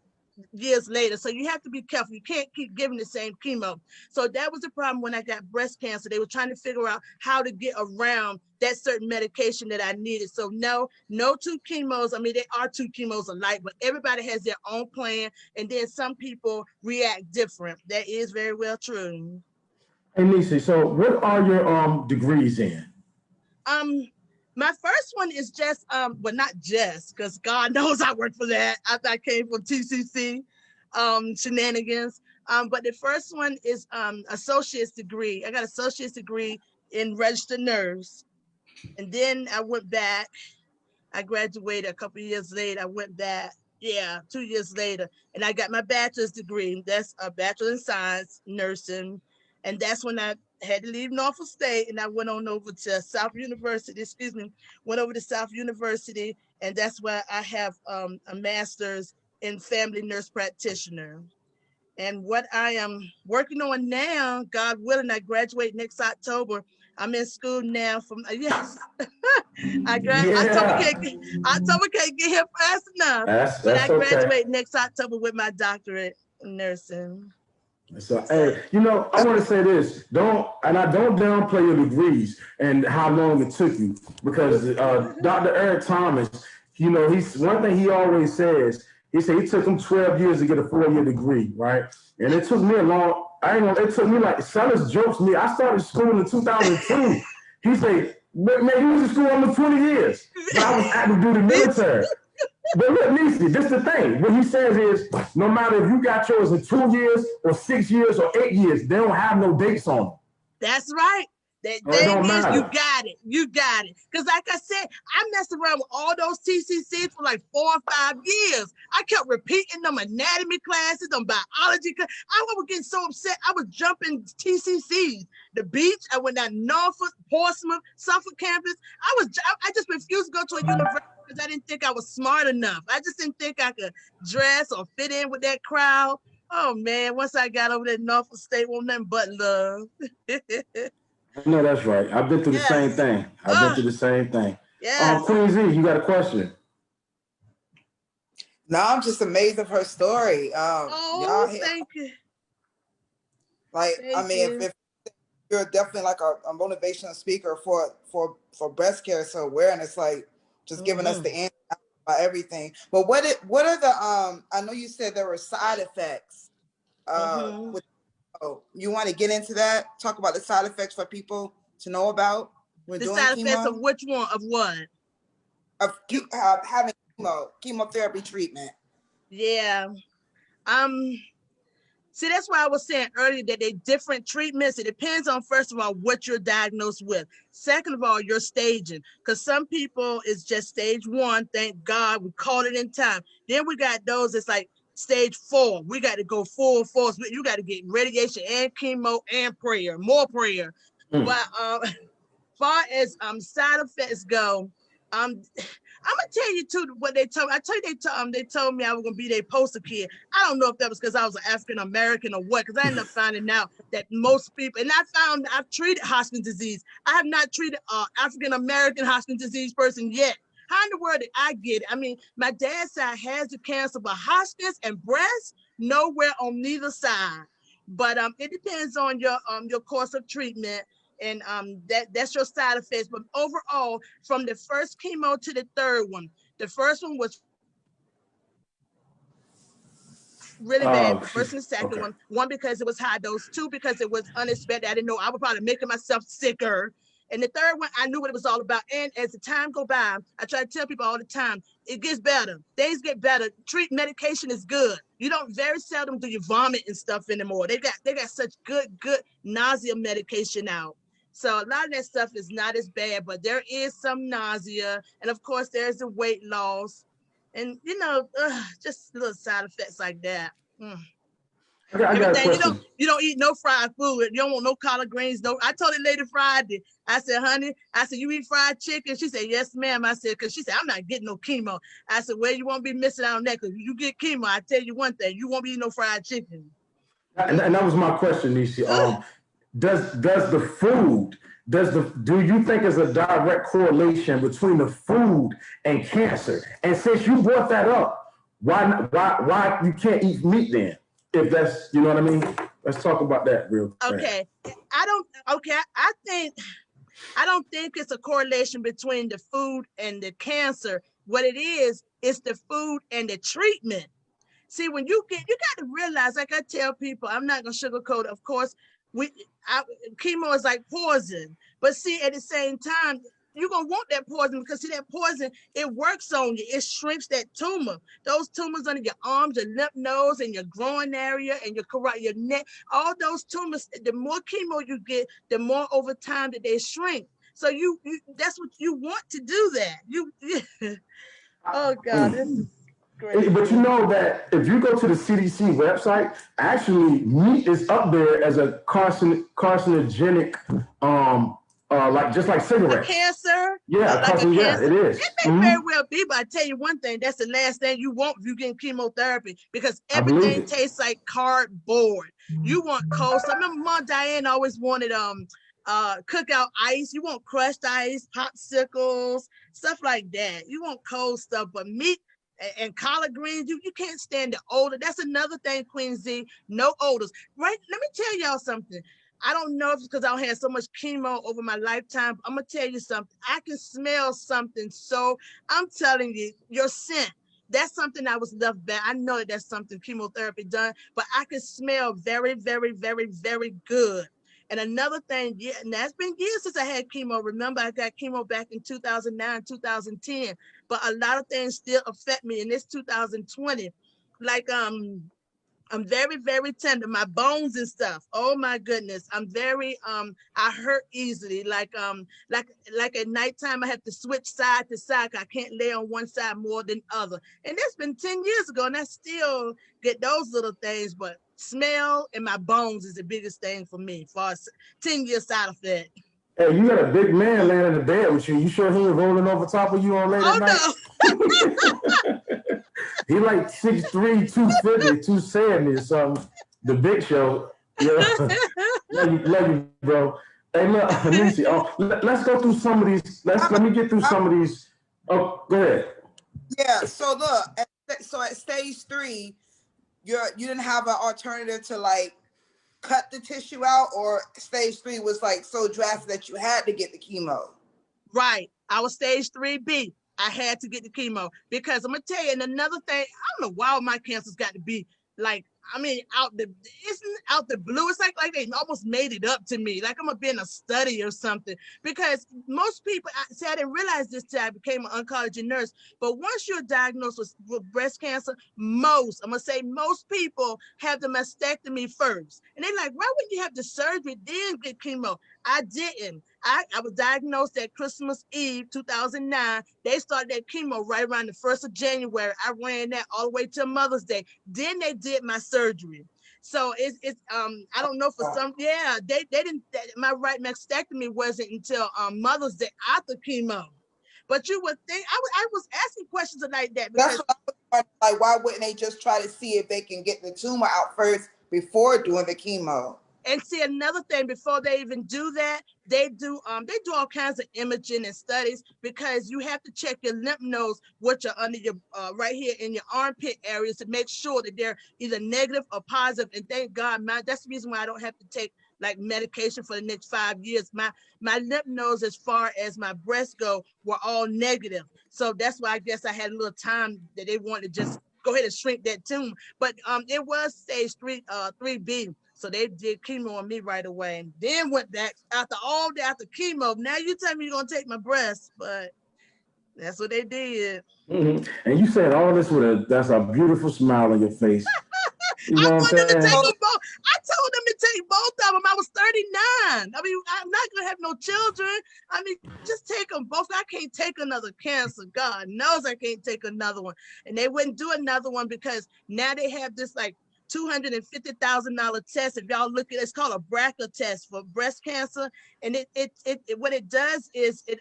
[SPEAKER 1] years later. So you have to be careful. You can't keep giving the same chemo. So that was the problem when I got breast cancer. They were trying to figure out how to get around that certain medication that I needed. So no 2 chemos. I mean, there are 2 chemos alike, but everybody has their own plan. And then some people react different. That is very well true.
[SPEAKER 2] Hey, Nisi, so what are your degrees in?
[SPEAKER 1] My first one is just, well, not just, because God knows I worked for that after I came from TCC shenanigans. But the first one is associate's degree. I got associate's degree in registered nurse. And then I went back. I graduated a couple of years later. I went back, 2 years later, and I got my bachelor's degree. That's a bachelor in science, nursing. And that's when I had to leave Norfolk State, and I went on over to South University, went over to South University, and that's where I have a master's in family nurse practitioner. And what I am working on now, God willing, I graduate next October. I'm in school now from, yes, October can't get here fast enough. But I graduate next October with my doctorate in nursing.
[SPEAKER 2] So, hey, I want to say this. Don't downplay your degrees and how long it took you, because Dr. Eric Thomas, he's one thing he always says. He said it took him 12 years to get a 4-year degree, right? And it took me it took me like, Sellers jokes me. I started school in 2002. He said, man, you was in school almost 20 years. But I was active duty military. But look, Nisi, this is the thing. What he says is, no matter if you got yours in 2 years or 6 years or 8 years, they don't have no dates on them.
[SPEAKER 1] That's right. That thing is, you got it. Because like I said, I messed around with all those TCCs for like 4 or 5 years. I kept repeating them anatomy classes, them biology classes. I was getting so upset. I was jumping TCCs. The beach, I went down Norfolk, Portsmouth, Suffolk campus. I just refused to go to a university because I didn't think I was smart enough. I just didn't think I could dress or fit in with that crowd. Oh man, once I got over there, Norfolk State won't nothing but love.
[SPEAKER 2] No, that's right. I've been through the same thing.
[SPEAKER 1] Yeah.
[SPEAKER 2] Queen Z, you got a question?
[SPEAKER 4] No, I'm just amazed of her story.
[SPEAKER 1] Thank you.
[SPEAKER 4] If you're definitely like a motivational speaker for breast cancer awareness, like just giving us the answer about everything. But what are the I know you said there were side effects with. Oh, you want to get into that? Talk about the side effects for people to know about when doing chemo? The side effects
[SPEAKER 1] of which one? Of what?
[SPEAKER 4] Of having chemotherapy treatment.
[SPEAKER 1] Yeah. See, that's why I was saying earlier that they're different treatments. It depends on, first of all, what you're diagnosed with. Second of all, your staging. Because some people, it's just stage 1. Thank God we caught it in time. Then we got those that's like stage 4, we got to go full force. You got to get radiation and chemo and prayer, more prayer. But far as side effects go, I'm gonna tell you too what they told me. I tell you they told me I was gonna be their poster kid. I don't know if that was because I was an African American or what, because I ended up finding out that most people, and I've treated Hodgkin's disease. I have not treated African American Hodgkin's disease person yet. How in the world did I get it? I mean, my dad's side has the cancer, but Hodgkin's and breast, nowhere on neither side. But it depends on your course of treatment, and that's your side effects. But overall, from the first chemo to the third one, the first one was really bad. The first and the second one because it was high dose, 2 because it was unexpected. I didn't know I was probably making myself sicker. And the third one, I knew what it was all about. And as the time go by, I try to tell people all the time, it gets better. Things get better. Medication is good. You don't very seldom do you vomit and stuff anymore. They got such good nausea medication out. So a lot of that stuff is not as bad, but there is some nausea. And of course, there's the weight loss. And, just little side effects like that.
[SPEAKER 2] I got a
[SPEAKER 1] Everything
[SPEAKER 2] question.
[SPEAKER 1] you don't eat no fried food. You don't want no collard greens. No, I told the lady Friday. I said, honey, I said, you eat fried chicken? She said, yes, ma'am. I said, because she said, I'm not getting no chemo. I said, well, you won't be missing out on that because you get chemo. I tell you one thing, you won't be eating no fried chicken.
[SPEAKER 2] And that was my question, Nisi. Does the food, do you think there's a direct correlation between the food and cancer? And since you brought that up, why you can't eat meat then? If that's, you know what I mean? Let's talk about that real quick.
[SPEAKER 1] Okay. I don't think it's a correlation between the food and the cancer. What it is the food and the treatment. See, when you got to realize, like I tell people, I'm not gonna sugarcoat it. Of course, chemo is like poison, but see, at the same time, you're gonna want that poison because see, that poison, it works on you. It shrinks that tumor. Those tumors under your arms, your lymph nodes, and your groin area, and your neck. All those tumors. The more chemo you get, the more over time that they shrink. So you that's what you want to do. That oh God, this is. Great.
[SPEAKER 2] But you know that if you go to the CDC website, actually meat is up there as a carcinogenic, like cigarettes.
[SPEAKER 1] A cancer?
[SPEAKER 2] Yeah,
[SPEAKER 1] cancer.
[SPEAKER 2] It is.
[SPEAKER 1] It may very well be, but I tell you one thing, that's the last thing you want if you get chemotherapy because everything tastes like cardboard. You want cold. So I remember Mom Diane always wanted cookout ice. You want crushed ice, popsicles, stuff like that. You want cold stuff, but meat and collard greens, you can't stand the odor. That's another thing, Queen Z, no odors. Right? Let me tell y'all something. I don't know if it's because I had so much chemo over my lifetime. I'm going to tell you something. I can smell something. So I'm telling you, your scent, that's something I was left back. I know that's something chemotherapy done, but I can smell very, very, very, very good. And another thing, and that's been years since I had chemo. Remember, I got chemo back in 2009, 2010, but a lot of things still affect me in this 2020. Like, I'm very, very tender. My bones and stuff. Oh my goodness. I'm very, I hurt easily. Like at nighttime, I have to switch side to side. I can't lay on one side more than other. And that's been 10 years ago, and I still get those little things, but smell and my bones is the biggest thing for me, as far as 10-year side effect.
[SPEAKER 2] Hey, you got a big man laying in the bed with you. You sure he ain't rolling over top of you on late at night? No. He like 6'3", 250, 270 or something. The Big Show. Yeah. love you, bro. Hey, look, Nisi, let's go through some of these. Let me get through some of these. Oh, go ahead.
[SPEAKER 4] Yeah, so look, so at stage 3, you didn't have an alternative to like cut the tissue out, or stage 3 was like so drastic that you had to get the chemo?
[SPEAKER 1] Right. I was stage 3B. I had to get the chemo because I'm gonna tell you, and another thing, I don't know why my cancer's got to be like, I mean, isn't out the blue. It's like they almost made it up to me. Like I'm gonna be in a study or something. Because most people, I didn't realize this till I became an oncology nurse. But once you're diagnosed with breast cancer, I'm gonna say most people have the mastectomy first. And they're like, why wouldn't you have the surgery then get chemo? I didn't. I was diagnosed at Christmas Eve, 2009. They started that chemo right around the 1st of January. I ran that all the way to Mother's Day. Then they did my surgery. So it's I don't know for some, yeah, they didn't, my right mastectomy wasn't until Mother's Day after chemo. But you would think, I was asking questions like that. Because,
[SPEAKER 4] that's what I was like, why wouldn't they just try to see if they can get the tumor out first before doing the chemo?
[SPEAKER 1] And see, another thing, before they even do that, they do all kinds of imaging and studies, because you have to check your lymph nodes, which are under your right here in your armpit areas, to make sure that they're either negative or positive. And thank God, that's the reason why I don't have to take like medication for the next 5 years. My lymph nodes, as far as my breasts go, were all negative. So that's why I guess I had a little time that they wanted to just go ahead and shrink that tumor. But it was stage 3B. So they did chemo on me right away, and then went back after chemo. Now you tell me you're gonna take my breasts, but that's what they did.
[SPEAKER 2] Mm-hmm. And you said all this that's a beautiful smile on your face. You know
[SPEAKER 1] I wanted to take them both. I told them to take both of them. I was 39. I mean, I'm not gonna have no children. I mean, just take them both. I can't take another cancer. God knows I can't take another one. And they wouldn't do another one because now they have this like $250,000 test. If y'all look at it, it's called a BRCA test for breast cancer. And it what it does is it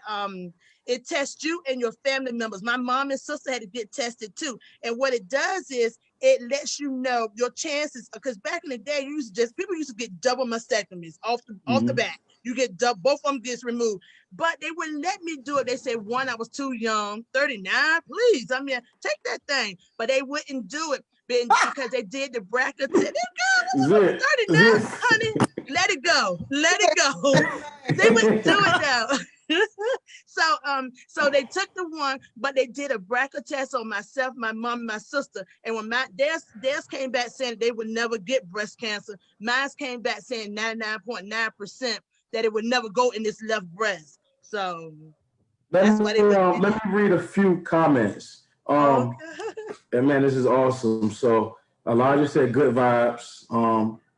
[SPEAKER 1] tests you and your family members. My mom and sister had to get tested too. And what it does is it lets you know your chances, because back in the day, people used to get double mastectomies off the bat. You get both of them gets removed, but they wouldn't let me do it. They said, one, I was too young, 39, please. I mean, take that thing, but they wouldn't do it because they did the BRCA test. 39, honey, let it go. They wouldn't do it though. So they took the one, but they did a BRCA test on myself, my mom, and my sister. And when theirs came back saying they would never get breast cancer, mine came back saying 99.9% that it would never go in this left breast. So
[SPEAKER 2] let me read a few comments. And man, this is awesome. So Elijah said good vibes.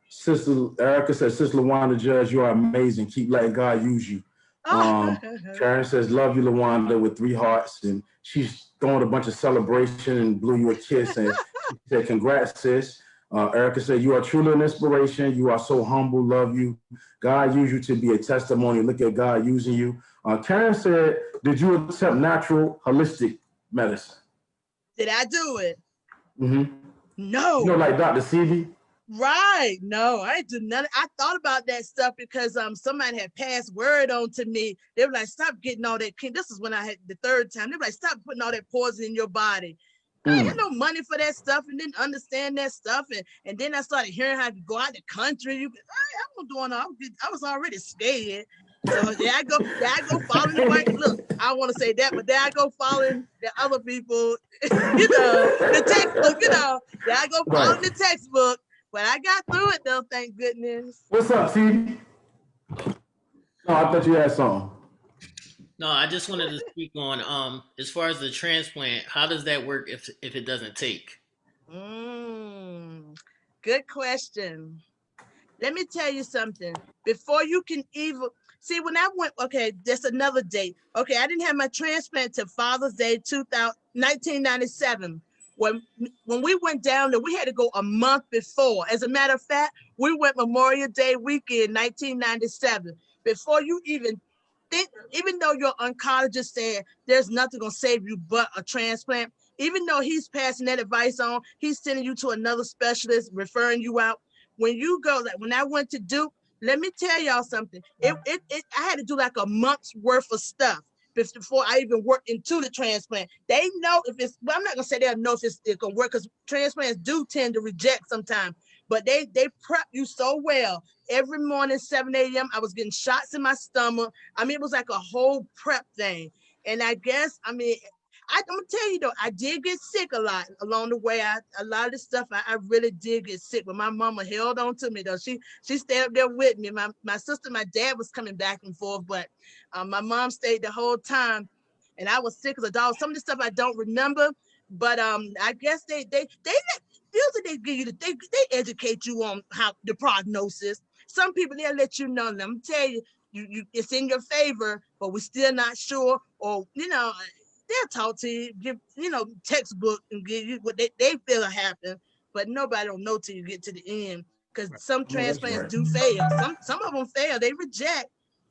[SPEAKER 2] Sister Erica said, Sister LaWanda Judge, you are amazing. Keep letting God use you. Karen says, love you, LaWanda, with 3 hearts. And she's throwing a bunch of celebration and blew you a kiss. And she said, congrats, sis. Erica said, you are truly an inspiration. You are so humble. Love you. God used you to be a testimony. Look at God using you. Karen said, did you accept natural, holistic medicine?
[SPEAKER 1] Did I do it?
[SPEAKER 2] Mm-hmm.
[SPEAKER 1] No.
[SPEAKER 2] You know, like Dr. Sebi?
[SPEAKER 1] Right. No, I did not. I thought about that stuff because somebody had passed word on to me. They were like, stop getting all that. This is when I had the 3rd time. They were like, stop putting all that poison in your body. I had no money for that stuff and didn't understand that stuff. And then I started hearing how to go out the country. I was already scared. So there I go following the white. Look, I don't want to say that, but there I go following the other people, the textbook, there I go following the textbook. But I got through it though, thank goodness.
[SPEAKER 2] What's up, Stevie? No, I thought you had something.
[SPEAKER 3] No, I just wanted to speak on as far as the transplant, how does that work if it doesn't take?
[SPEAKER 1] Good question. Let me tell you something. Before you can even see, when I went, okay, that's another date. Okay, I didn't have my transplant till Father's Day 1997. When we went down there, we had to go a month before. As a matter of fact, we went Memorial Day weekend, 1997. Before you even think, even though your oncologist said there's nothing gonna save you but a transplant, even though he's passing that advice on, he's sending you to another specialist, referring you out. When you go, like when I went to Duke, let me tell y'all something. I had to do like a month's worth of stuff before I even worked into the transplant. They know if it's, well, I'm not gonna say they'll know if it's gonna work, because transplants do tend to reject sometimes, but they prep you so well. Every morning, 7 a.m., I was getting shots in my stomach. I mean, it was like a whole prep thing. And I guess, I mean, I'm gonna tell you though, I did get sick a lot along the way. A lot of the stuff, I really did get sick, but my mama held on to me though. She stayed up there with me. My sister, my dad was coming back and forth, but my mom stayed the whole time, and I was sick as a dog. Some of the stuff I don't remember, but I guess they usually they give you they educate you on how the prognosis. Some people, they'll let you know. Let me tell you, you it's in your favor, but we're still not sure, or they'll talk to you, give textbook and give you what they feel will happen, but nobody don't know till you get to the end, because some transplants do fail. Some of them fail, they reject.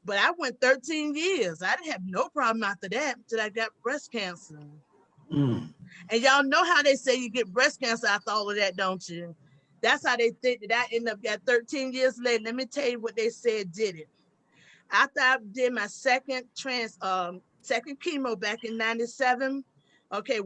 [SPEAKER 1] But I went 13 years. I didn't have no problem after that until I got breast cancer. And y'all know how they say you get breast cancer after all of that, don't you? That's how they think that I ended up got 13 years later. Let me tell you what they said did it. After I did my second chemo back in 97. Okay,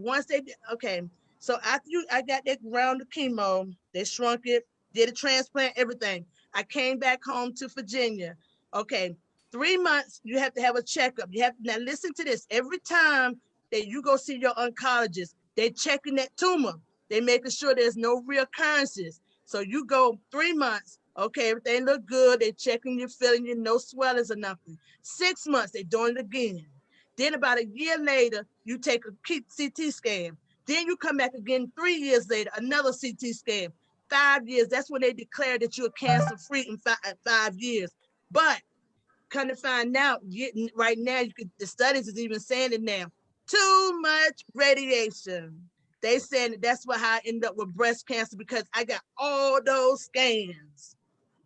[SPEAKER 1] so after I got that round of chemo, they shrunk it, did a transplant, everything. I came back home to Virginia. Okay, 3 months, you have to have a checkup. Now listen to this. Every time that you go see your oncologist, they checking that tumor. They making sure there's no reoccurrences. So you go 3 months, okay, everything look good. They checking you, feeling you, no swellings or nothing. 6 months, they doing it again. Then about a year later, you take a CT scan. Then you come back again 3 years later, another CT scan. 5 years, that's when they declare that you're cancer-free in 5 years. But come to find out, right now, the studies is even saying it now, too much radiation. they said that's how I ended up with breast cancer because I got all those scans.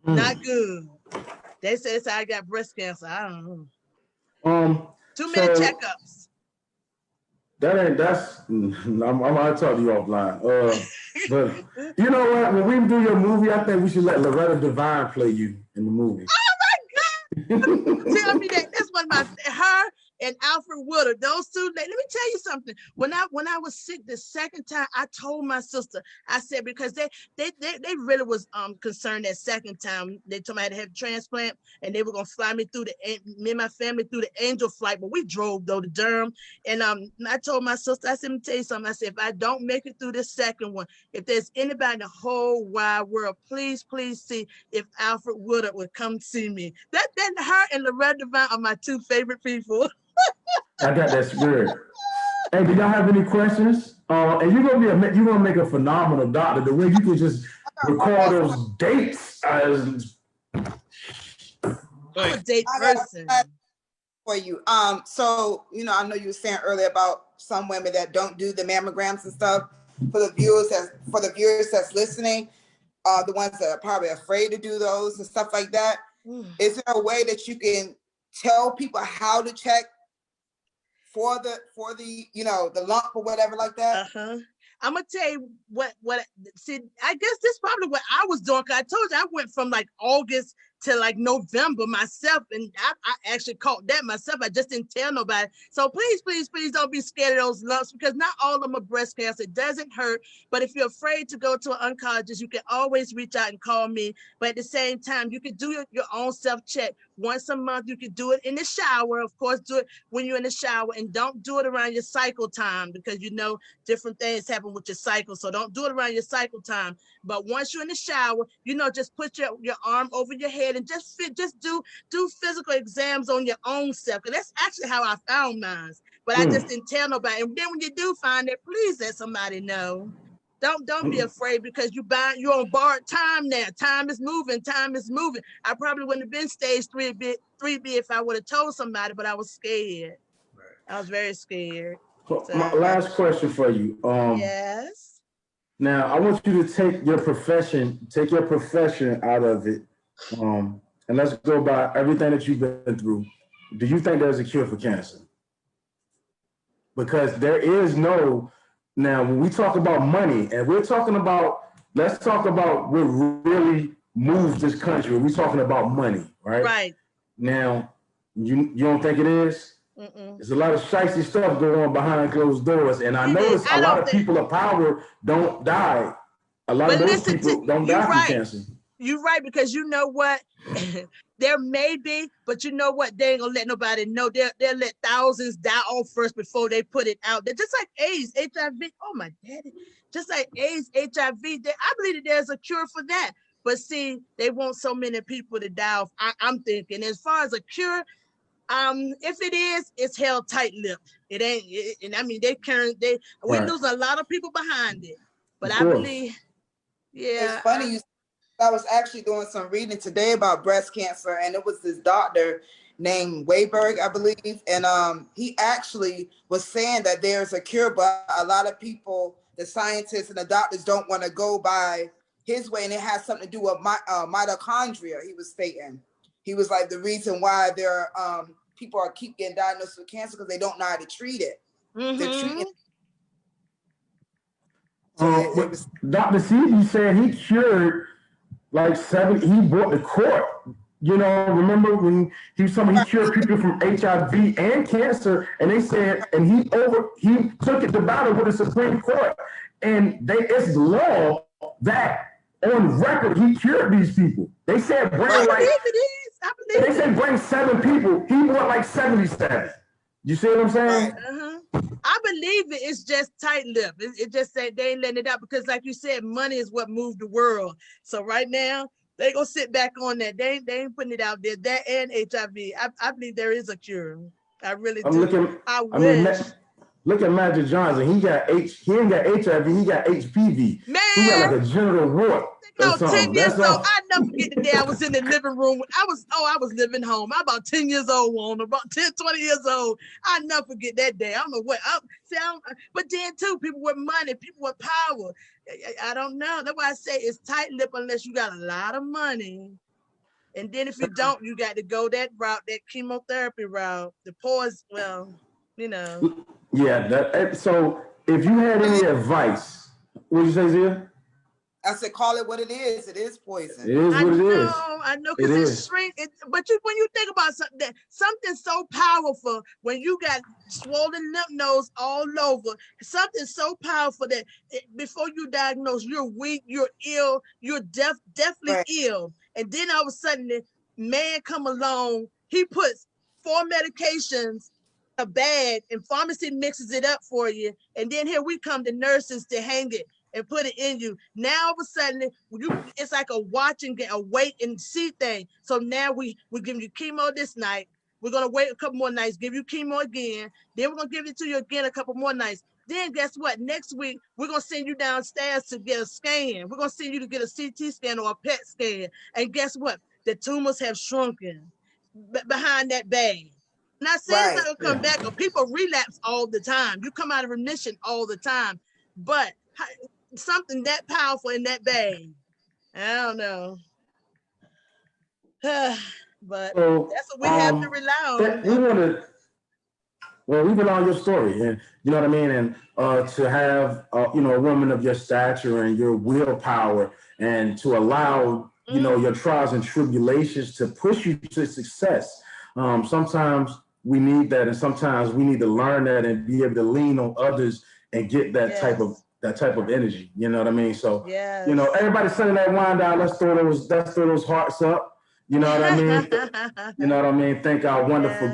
[SPEAKER 1] Not good. They said it's how I got breast cancer. I don't know. Too many checkups.
[SPEAKER 2] That's I'm gonna talk to you offline. But you know what? When we do your movie, I think we should let LaWanda Judge play you in the movie.
[SPEAKER 1] Oh my God! Tell me that. That's one of her and Alfred Woodard. Those two. Let me tell you something. When I was sick the second time, I told my sister. I said because they really was concerned that second time. They told me I had to have a transplant, and they were gonna fly me through me and my family through the Angel flight. But we drove though to Durham, and I told my sister. I said, let me tell you something. I said if I don't make it through this second one, if there's anybody in the whole wide world, please see if Alfred Woodard would come see me. That her and LaWanda Judge are my two favorite people.
[SPEAKER 2] I got that spirit. Hey, do y'all have any questions? And you're gonna make a phenomenal doctor. The way you could just record those dates as
[SPEAKER 1] I'm a date person.
[SPEAKER 4] For you. So I know you were saying earlier about some women that don't do the mammograms and stuff. For the viewers that's listening, the ones that are probably afraid to do those and stuff like that. Is there a way that you can tell people how to check for the the lump or whatever like that?
[SPEAKER 1] I'm gonna tell you what see, I guess this is probably what I was doing, because I told you I went from like August to like November myself, and I actually caught that myself. I just didn't tell nobody. So please don't be scared of those lumps, because not all of them are breast cancer. It doesn't hurt, but if you're afraid to go to an oncologist, you can always reach out and call me. But at the same time, you can do your own self-check once a month. You can do it in the shower. Of course, do it when you're in the shower, and don't do it around your cycle time, because different things happen with your cycle. So don't do it around your cycle time. But once you're in the shower, just put your arm over your head and just do physical exams on your own self. Because that's actually how I found mine. But I just didn't tell nobody. And then when you do find it, please let somebody know. Don't be afraid, because you're on borrowed time now. Time is moving. I probably wouldn't have been stage 3B if I would have told somebody, but I was scared. I was very scared.
[SPEAKER 2] So. My last question for you.
[SPEAKER 1] Yes.
[SPEAKER 2] Now I want you to take your profession out of it. And let's go by everything that you've been through. Do you think there's a cure for cancer? Because there is no. Now, when we talk about money, and let's talk about what really moves this country. We're talking about money, right?
[SPEAKER 1] Right.
[SPEAKER 2] Now, you don't think it is? There's a lot of shicey stuff going on behind closed doors, and I notice a lot of people of power don't die. A lot of those people don't die from cancer.
[SPEAKER 1] You're right, because you know what? There may be, but you know what? They ain't gonna let nobody know. They'll let thousands die off first before they put it out there. Just like AIDS, HIV. Oh my daddy. Just like AIDS, HIV. I believe that there's a cure for that. But see, they want so many people to die off. I'm thinking, as far as a cure, if it is, it's held tight-lipped. It ain't. And I mean, we lose a lot of people behind it. But I believe,
[SPEAKER 4] it's funny. I was actually doing some reading today about breast cancer, and it was this doctor named Wayberg, I believe, and he actually was saying that there's a cure, but a lot of people, the scientists and the doctors, don't want to go by his way, and it has something to do with mitochondria. He was stating, he was like, the reason why there are people keep getting diagnosed with cancer because they don't know how to treat it. They're treating it.
[SPEAKER 2] Dr. C said he cured like 7. He brought the court. Remember when he was talking, he cured people from HIV and cancer, and they said, and he took it to battle with the Supreme Court, and it's law that on record he cured these people. They said bring they said bring 7 people. He brought like 77. You see what I'm saying?
[SPEAKER 1] I believe it. It's just tight-lipped. It just say they ain't letting it out, because like you said, money is what moved the world. So right now, they gonna sit back on that. They ain't putting it out there. That and HIV. I believe there is a cure. I really do. I wish.
[SPEAKER 2] Look at Magic Johnson. He ain't got HIV. He got HPV.
[SPEAKER 1] Man,
[SPEAKER 2] he got like a genital wart.
[SPEAKER 1] No,
[SPEAKER 2] That's
[SPEAKER 1] 10
[SPEAKER 2] something.
[SPEAKER 1] years
[SPEAKER 2] That's
[SPEAKER 1] old.
[SPEAKER 2] all.
[SPEAKER 1] I never forget the day I was in the living room. I was living home. I'm about 10 years old, Wanda, about 10, 20 years old. I never forget that day. I don't know what. But then too, people with money, people with power. I don't know. That's why I say it's tight lip unless you got a lot of money. And then if you don't, you got to go that route, that chemotherapy route. The poison, well, you know.
[SPEAKER 2] Yeah. So if you had any advice, what did you say, Zia?
[SPEAKER 4] I said, call it what it is. It is poison.
[SPEAKER 2] It is what it is.
[SPEAKER 1] I know,
[SPEAKER 2] It
[SPEAKER 1] because it
[SPEAKER 2] is.
[SPEAKER 1] shrink it. But when you think about something so powerful, when you got swollen lymph nodes all over, something so powerful that before you diagnose, you're weak, you're ill, you're definitely
[SPEAKER 4] Right.
[SPEAKER 1] ill, and then all of a sudden, the man come along, he puts 4 medications a bag, and pharmacy mixes it up for you, and then here we come, the nurses, to hang it and put it in you. Now all of a sudden, it's like a watch and get a wait and see thing. So now we're giving you chemo this night. We're gonna wait a couple more nights, give you chemo again. Then we're gonna give it to you again a couple more nights. Then guess what? Next week, we're gonna send you downstairs to get a scan. We're gonna send you to get a CT scan or a PET scan. And guess what? The tumors have shrunken behind that bag. Not saying it's not gonna come back, or people relapse all the time. You come out of remission all the time. But something that powerful in that bag, I don't know. But
[SPEAKER 2] So
[SPEAKER 1] that's what we have to rely on.
[SPEAKER 2] we want to. Well, we rely on your story, and you know what I mean, and to have a woman of your stature and your willpower, and to allow your trials and tribulations to push you to success. Sometimes we need that, and sometimes we need to learn that and be able to lean on others and get that type of energy. You know what I mean? So everybody Sunday Nite Wine Down. Let's throw those hearts up. You know what I mean? You know what I mean? Thank our wonderful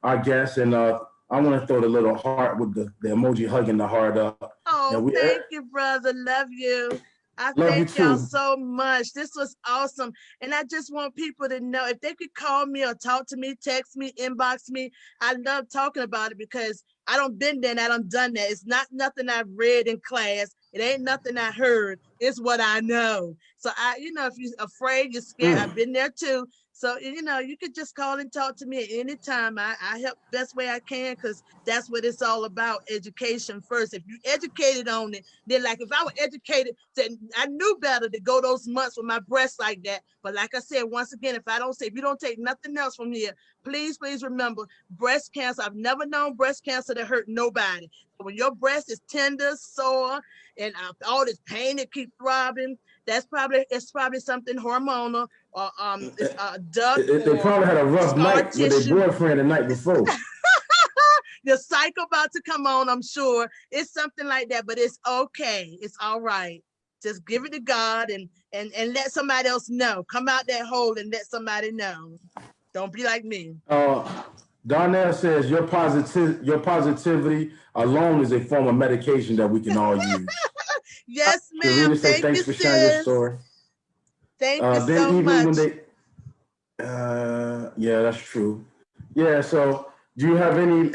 [SPEAKER 2] our guest, and I want to throw the little heart with the emoji hugging the heart up.
[SPEAKER 1] Oh, thank you, brother. Love you. I
[SPEAKER 2] love
[SPEAKER 1] thank
[SPEAKER 2] you
[SPEAKER 1] y'all
[SPEAKER 2] too.
[SPEAKER 1] so much. This was awesome. And I just want people to know, if they could call me or talk to me, text me, inbox me. I love talking about it because I don't been there and I done that. It's not nothing I've read in class. It ain't nothing I heard. It's what I know. So if you're afraid, you're scared, I've been there too. So, you could just call and talk to me at any time. I help best way I can, because that's what it's all about, education first. If you educated on it, then like if I were educated, then I knew better to go those months with my breasts like that. But like I said, once again, if you don't take nothing else from here, please remember, breast cancer, I've never known breast cancer to hurt nobody. When your breast is tender, sore, and all this pain that keep throbbing, it's probably something hormonal, or it's duct.
[SPEAKER 2] They probably had a rough night with their boyfriend the night before.
[SPEAKER 1] The cycle about to come on, I'm sure. It's something like that, but it's okay. It's all right. Just give it to God and let somebody else know. Come out that hole and let somebody know. Don't be like me.
[SPEAKER 2] Darnell says your positivity alone is a form of medication that we can all use.
[SPEAKER 1] Yes, ma'am.
[SPEAKER 2] Thanks for sharing your story.
[SPEAKER 1] Thank you so much.
[SPEAKER 2] That's true. Yeah, so do you have any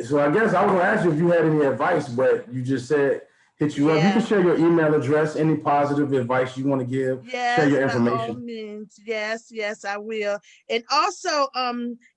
[SPEAKER 2] so I guess I was gonna ask you if you had any advice, but you just said hit you up. You can share your email address, any positive advice you want to give, share your information. By all
[SPEAKER 1] means. Yes, I will. And also,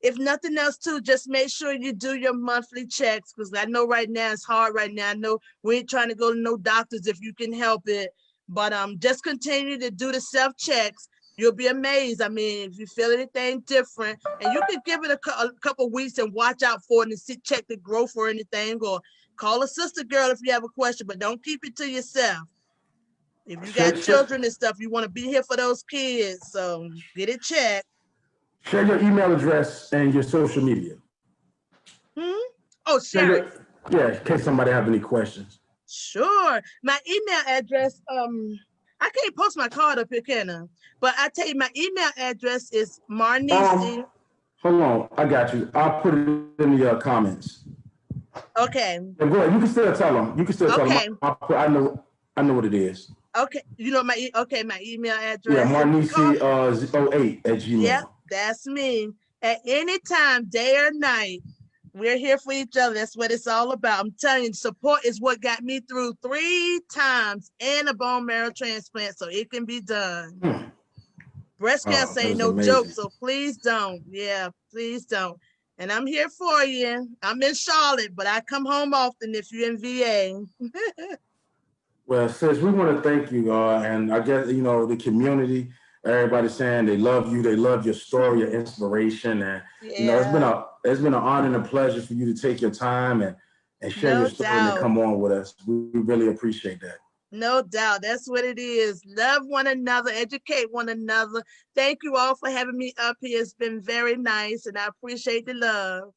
[SPEAKER 1] if nothing else too, just make sure you do your monthly checks, because I know right now it's hard right now. I know we ain't trying to go to no doctors if you can help it, but just continue to do the self-checks. You'll be amazed. I mean, if you feel anything different, and you can give it a couple weeks and watch out for it and check the growth or anything, or call a sister girl if you have a question, but don't keep it to yourself. If you got children and stuff, you want to be here for those kids, so get it checked.
[SPEAKER 2] Share your email address and your social media.
[SPEAKER 1] Oh, share it.
[SPEAKER 2] Yeah, in case somebody have any questions.
[SPEAKER 1] Sure. My email address, I can't post my card up here, can I? But I tell you, my email address is Marnisi.
[SPEAKER 2] Hold on, I got you. I'll put it in the comments.
[SPEAKER 1] Okay.
[SPEAKER 2] Yeah, go ahead. You can still tell them. You can still tell them. I know what it is.
[SPEAKER 1] Okay. You know my email address.
[SPEAKER 2] Yeah, Marnisi 08 at Gmail.
[SPEAKER 1] Yep, that's me. At any time, day or night, We're here for each other. That's what it's all about. I'm telling you, support is what got me through 3 times and a bone marrow transplant, so it can be done. Breast cancer ain't no joke, so please don't. Yeah, please don't. And I'm here for you. I'm in Charlotte, but I come home often if you're in VA.
[SPEAKER 2] Well, sis, we want to thank you, and I guess, you know, the community, everybody saying they love you, they love your story, your inspiration, and you know, it's been an honor and a pleasure for you to take your time and share your story and come on with us. We really appreciate that.
[SPEAKER 1] No doubt. That's what it is. Love one another, educate one another. Thank you all for having me up here. It's been very nice, and I appreciate the love.